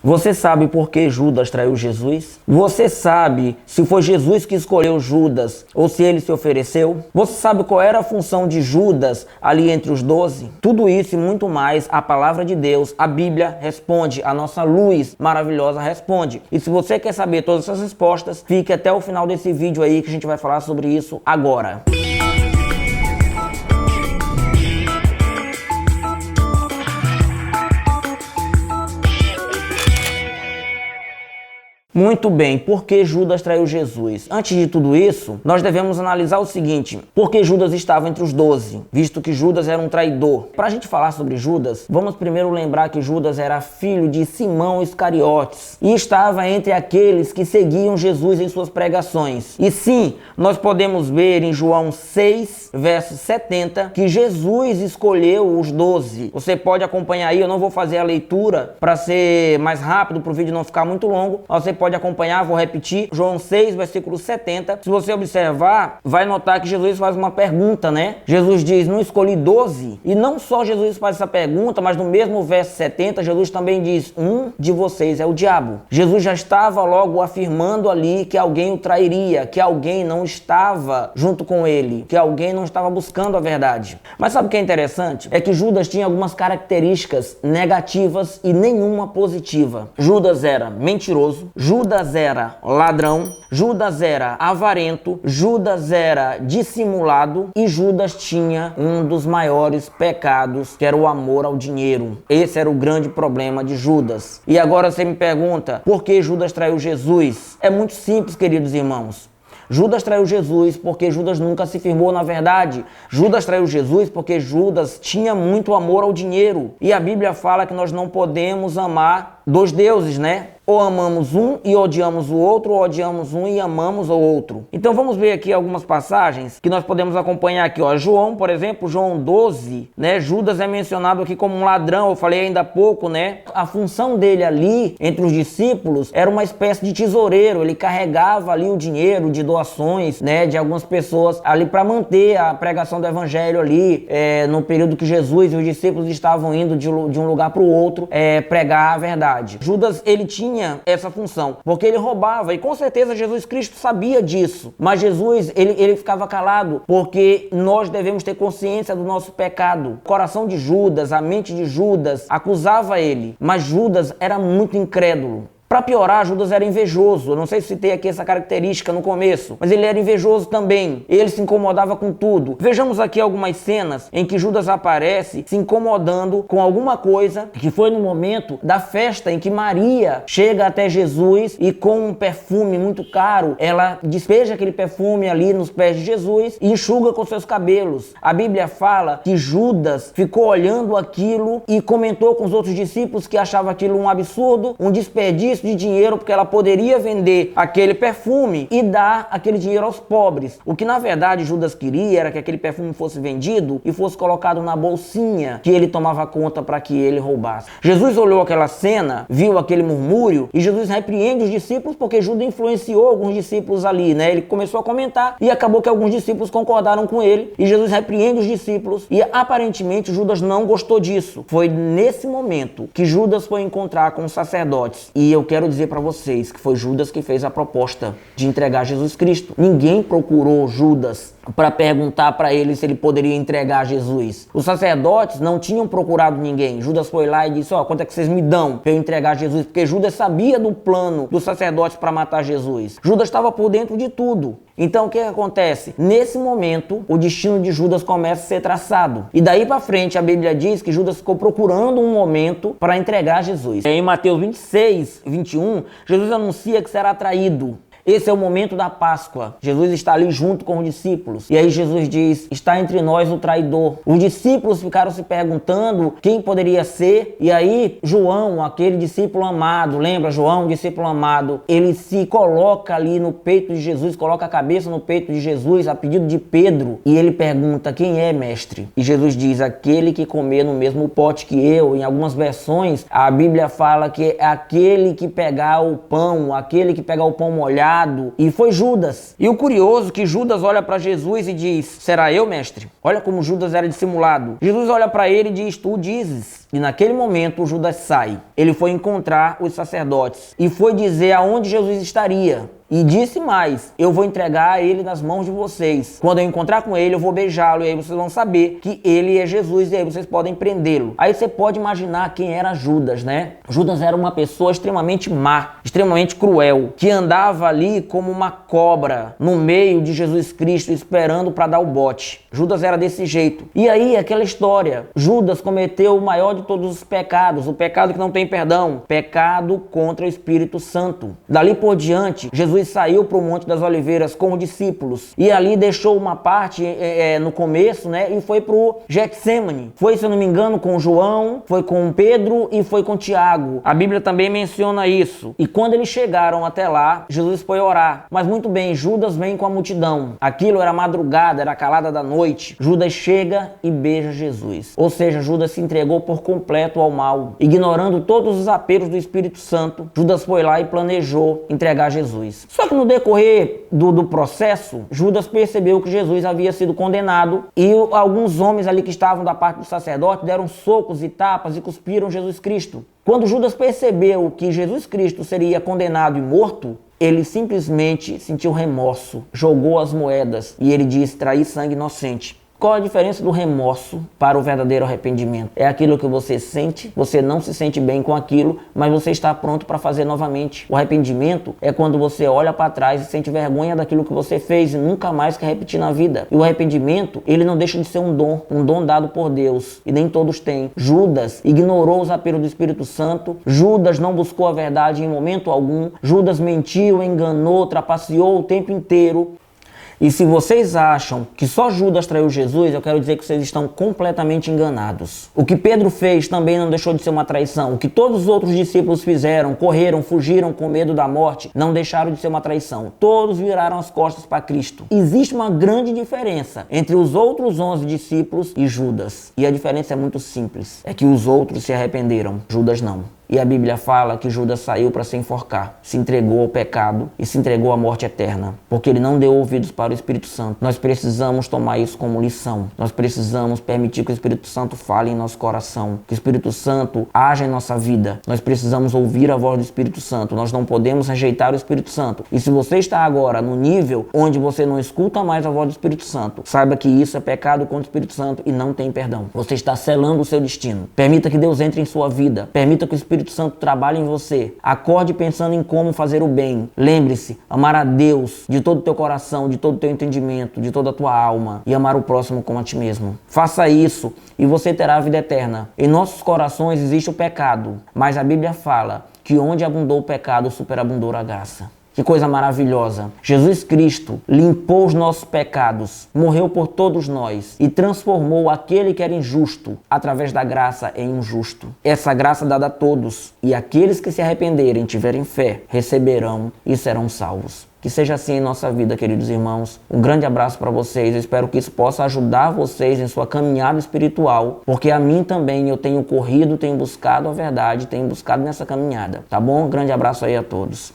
Você sabe por que Judas traiu Jesus? Você sabe se foi Jesus que escolheu Judas ou se ele se ofereceu? Você sabe qual era a função de Judas ali entre os 12? Tudo isso e muito mais, a palavra de Deus, a Bíblia responde, a nossa luz maravilhosa responde. E se você quer saber todas essas respostas, fique até o final desse vídeo aí que a gente vai falar sobre isso agora. Muito bem, por que Judas traiu Jesus? Antes de tudo isso, nós devemos analisar o seguinte: por que Judas estava entre os 12, visto que Judas era um traidor? Para a gente falar sobre Judas, vamos primeiro lembrar que Judas era filho de Simão Iscariotes e estava entre aqueles que seguiam Jesus em suas pregações. E sim, nós podemos ver em João 6, verso 70, que Jesus escolheu os 12. Você pode acompanhar aí, eu não vou fazer a leitura para ser mais rápido, para o vídeo não ficar muito longo, mas você pode acompanhar, vou repetir, João 6, versículo 70. Se você observar, vai notar que Jesus faz uma pergunta, né? Jesus diz, não escolhi 12? E não só Jesus faz essa pergunta, mas no mesmo verso 70, Jesus também diz, um de vocês é o diabo. Jesus já estava logo afirmando ali que alguém o trairia, que alguém não estava junto com ele, que alguém não estava buscando a verdade. Mas sabe o que é interessante? É que Judas tinha algumas características negativas e nenhuma positiva. Judas era mentiroso, Judas era ladrão, Judas era avarento, Judas era dissimulado e Judas tinha um dos maiores pecados, que era o amor ao dinheiro. Esse era o grande problema de Judas. E agora você me pergunta, por que Judas traiu Jesus? É muito simples, queridos irmãos. Judas traiu Jesus porque Judas nunca se firmou na verdade. Judas traiu Jesus porque Judas tinha muito amor ao dinheiro. E a Bíblia fala que nós não podemos amar dois deuses, né? Ou amamos um e odiamos o outro, ou odiamos um e amamos o outro. Então vamos ver aqui algumas passagens que nós podemos acompanhar aqui, ó. João, por exemplo, João 12, né? Judas é mencionado aqui como um ladrão, eu falei ainda há pouco, né? A função dele ali, entre os discípulos, era uma espécie de tesoureiro. Ele carregava ali o dinheiro de doações, né? De algumas pessoas ali para manter a pregação do evangelho ali, no período que Jesus e os discípulos estavam indo de um lugar para o outro, pregar a verdade. Judas, ele tinha essa função, porque ele roubava, e com certeza Jesus Cristo sabia disso, mas Jesus, ele ficava calado, porque nós devemos ter consciência do nosso pecado. O coração de Judas, a mente de Judas, acusava ele, mas Judas era muito incrédulo. Para piorar, Judas era invejoso. Eu não sei se citei aqui essa característica no começo, mas ele era invejoso também. Ele se incomodava com tudo. Vejamos aqui algumas cenas em que Judas aparece se incomodando com alguma coisa, que foi no momento da festa em que Maria chega até Jesus e com um perfume muito caro, ela despeja aquele perfume ali nos pés de Jesus e enxuga com seus cabelos. A Bíblia fala que Judas ficou olhando aquilo e comentou com os outros discípulos que achava aquilo um absurdo, um desperdício de dinheiro, porque ela poderia vender aquele perfume e dar aquele dinheiro aos pobres. O que na verdade Judas queria era que aquele perfume fosse vendido e fosse colocado na bolsinha que ele tomava conta para que ele roubasse. Jesus olhou aquela cena, viu aquele murmúrio e Jesus repreende os discípulos porque Judas influenciou alguns discípulos ali, né? Ele começou a comentar e acabou que alguns discípulos concordaram com ele e Jesus repreende os discípulos e aparentemente Judas não gostou disso. Foi nesse momento que Judas foi encontrar com os sacerdotes e eu quero dizer para vocês que foi Judas que fez a proposta de entregar Jesus Cristo. Ninguém procurou Judas para perguntar para ele se ele poderia entregar Jesus. Os sacerdotes não tinham procurado ninguém. Judas foi lá e disse, quanto é que vocês me dão para eu entregar Jesus? Porque Judas sabia do plano dos sacerdotes para matar Jesus. Judas estava por dentro de tudo. Então o que acontece? Nesse momento, o destino de Judas começa a ser traçado. E daí para frente, a Bíblia diz que Judas ficou procurando um momento para entregar Jesus. Em Mateus 26, 21, Jesus anuncia que será traído. Esse é o momento da Páscoa. Jesus está ali junto com os discípulos. E aí Jesus diz, está entre nós o traidor. Os discípulos ficaram se perguntando quem poderia ser. E aí João, aquele discípulo amado, lembra João, discípulo amado, ele se coloca ali no peito de Jesus, coloca a cabeça no peito de Jesus a pedido de Pedro. E ele pergunta, quem é, mestre? E Jesus diz, aquele que comer no mesmo pote que eu. Em algumas versões, a Bíblia fala que é aquele que pegar o pão molhado. E foi Judas. E o curioso é que Judas olha para Jesus e diz, será eu, mestre? Olha como Judas era dissimulado. Jesus olha para ele e diz, tu dizes. E naquele momento Judas sai. Ele foi encontrar os sacerdotes e foi dizer aonde Jesus estaria. E disse mais: eu vou entregar ele nas mãos de vocês. Quando eu encontrar com ele, eu vou beijá-lo. E aí vocês vão saber que ele é Jesus. E aí vocês podem prendê-lo. Aí você pode imaginar quem era Judas, né? Judas era uma pessoa extremamente má, extremamente cruel, que andava ali como uma cobra no meio de Jesus Cristo, esperando para dar o bote. Judas era desse jeito. E aí, aquela história: Judas cometeu o maior de todos os pecados, o pecado que não tem perdão, pecado contra o Espírito Santo. Dali por diante, Jesus saiu para o Monte das Oliveiras com os discípulos e ali deixou uma parte no começo, né? E foi para o Getsêmani. Foi, se eu não me engano, com João, foi com Pedro e foi com Tiago. A Bíblia também menciona isso. E quando eles chegaram até lá, Jesus foi orar. Mas muito bem, Judas vem com a multidão. Aquilo era madrugada, era calada da noite. Judas chega e beija Jesus. Ou seja, Judas se entregou por completo ao mal. Ignorando todos os apelos do Espírito Santo, Judas foi lá e planejou entregar Jesus. Só que no decorrer do processo, Judas percebeu que Jesus havia sido condenado e alguns homens ali que estavam da parte do sacerdote deram socos e tapas e cuspiram Jesus Cristo. Quando Judas percebeu que Jesus Cristo seria condenado e morto, ele simplesmente sentiu remorso, jogou as moedas e ele disse: traí sangue inocente. Qual a diferença do remorso para o verdadeiro arrependimento? É aquilo que você sente, você não se sente bem com aquilo, mas você está pronto para fazer novamente. O arrependimento é quando você olha para trás e sente vergonha daquilo que você fez e nunca mais quer repetir na vida. E o arrependimento, ele não deixa de ser um dom dado por Deus, e nem todos têm. Judas ignorou os apelos do Espírito Santo, Judas não buscou a verdade em momento algum, Judas mentiu, enganou, trapaceou o tempo inteiro. E se vocês acham que só Judas traiu Jesus, eu quero dizer que vocês estão completamente enganados. O que Pedro fez também não deixou de ser uma traição. O que todos os outros discípulos fizeram, correram, fugiram com medo da morte, não deixaram de ser uma traição. Todos viraram as costas para Cristo. Existe uma grande diferença entre os outros 11 discípulos e Judas. E a diferença é muito simples. É que os outros se arrependeram, Judas não. E a Bíblia fala que Judas saiu para se enforcar, se entregou ao pecado e se entregou à morte eterna, porque ele não deu ouvidos para o Espírito Santo. Nós precisamos tomar isso como lição. Nós precisamos permitir que o Espírito Santo fale em nosso coração, que o Espírito Santo haja em nossa vida. Nós precisamos ouvir a voz do Espírito Santo. Nós não podemos rejeitar o Espírito Santo. E se você está agora no nível onde você não escuta mais a voz do Espírito Santo, saiba que isso é pecado contra o Espírito Santo e não tem perdão. Você está selando o seu destino. Permita que Deus entre em sua vida. Permita que o Espírito Santo trabalhe em você. Acorde pensando em como fazer o bem. Lembre-se, amar a Deus de todo o teu coração, de todo o teu entendimento, de toda a tua alma e amar o próximo como a ti mesmo. Faça isso e você terá a vida eterna. Em nossos corações existe o pecado, mas a Bíblia fala que onde abundou o pecado, superabundou a graça. Que coisa maravilhosa. Jesus Cristo limpou os nossos pecados, morreu por todos nós e transformou aquele que era injusto, através da graça, em um justo. Essa graça dada a todos, e aqueles que se arrependerem e tiverem fé, receberão e serão salvos. Que seja assim em nossa vida, queridos irmãos. Um grande abraço para vocês. Eu espero que isso possa ajudar vocês em sua caminhada espiritual, porque a mim também eu tenho corrido, tenho buscado a verdade, tenho buscado nessa caminhada. Tá bom? Um grande abraço aí a todos.